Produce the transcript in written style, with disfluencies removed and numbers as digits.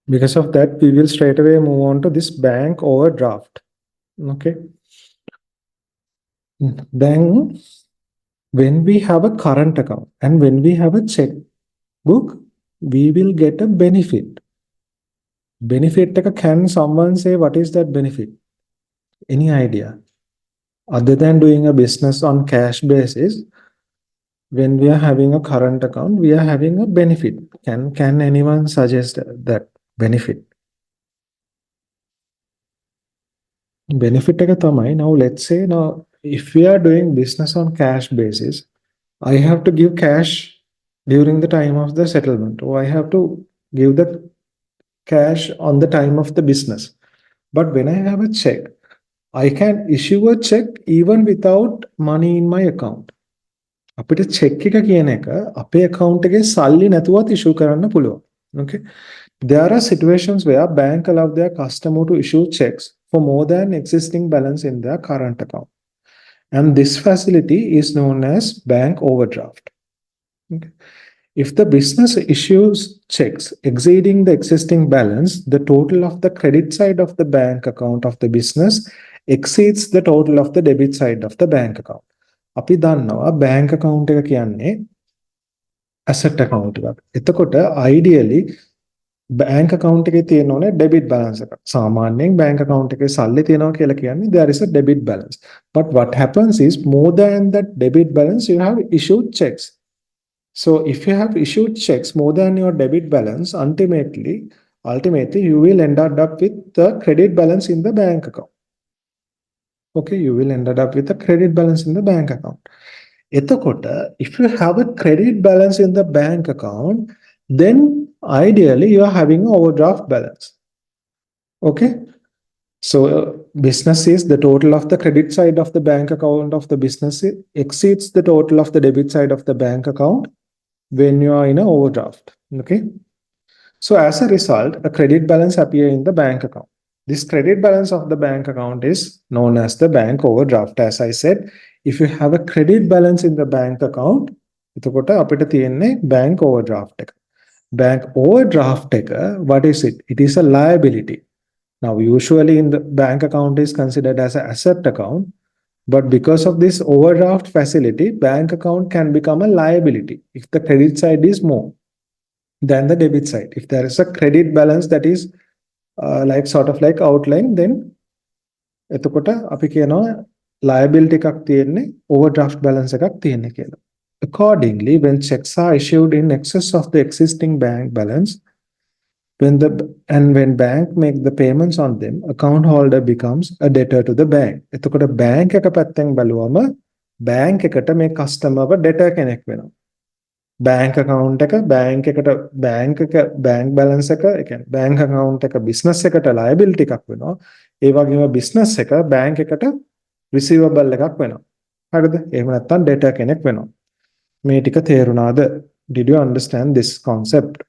Because of that, we will straight away move on to this bank overdraft. Okay. Then, when we have a current account and when we have a checkbook, we will get a benefit. Benefit, can someone say what is that benefit? Any idea? Other than doing a business on cash basis, when we are having a current account, we are having a benefit. Can anyone suggest that benefit? Benefit එක තමයි, now let's say now if we are doing business on cash basis, I have to give cash during the time of the settlement, or I have to give the cash on the time of the business. But when I have a check, I can issue a check even without money in my account. අපිට check එක කියන එක අපේ account එකේ සල්ලි නැතුවත් issue කරන්න පුළුවන්. Okay. There are situations where bank allow their customer to issue checks for more than existing balance in their current account. And this facility is known as bank overdraft. Okay. If the business issues checks exceeding the existing balance, the total of the credit side of the bank account of the business exceeds the total of the debit side of the bank account. අපි දන්නවා bank account එක කියන්නේ asset account එකක්. එතකොට ideally bank account එකේ තියෙන ඕනේ debit balance එකක්. සාමාන්‍යයෙන් bank account එකේ සල්ලි තියෙනවා කියලා කියන්නේ there is a debit balance. But what happens is more than that debit balance you have issued checks. So if you have issued checks more than your debit balance, ultimately you will end up with the credit balance in the bank account. Okay, you will end up with a credit balance in the bank account. If you have a credit balance in the bank account, then ideally you are having an overdraft balance. Okay, so business is the total of the credit side of the bank account of the business exceeds the total of the debit side of the bank account when you are in an overdraft. Okay, so as a result, a credit balance appears in the bank account. This credit balance of the bank account is known as the bank overdraft. As I said, if you have a credit balance in the bank account, එතකොට අපිට තියෙන්නේ bank overdraft එක. Bank overdraft එක, what is it? It is a liability. Now, usually in the bank account is considered as an asset account, but because of this overdraft facility, bank account can become a liability if the credit side is more than the debit side. If there is a credit balance that is like sort of like outline, then එතකොට අපි කියනවා liability එකක් තියෙන්නේ overdraft balance එකක් තියෙන්නේ කියලා. Accordingly, when checks are issued in excess of the existing bank balance, when bank make the payments on them, account holder becomes a debtor to the bank. එතකොට bank එක පැත්තෙන් බලුවම bank එකට මේ customer ව debtor කෙනෙක් වෙනවා. bank account එක bank balance එක bank account එක business එකට liability එකක් වෙනවා. ඒ වගේම business එක bank එකට receivable එකක් වෙනවා. හරිද? එහෙම නැත්නම් debtor කෙනෙක් වෙනවා. මේ ටික තේරුණාද? Did you understand this concept?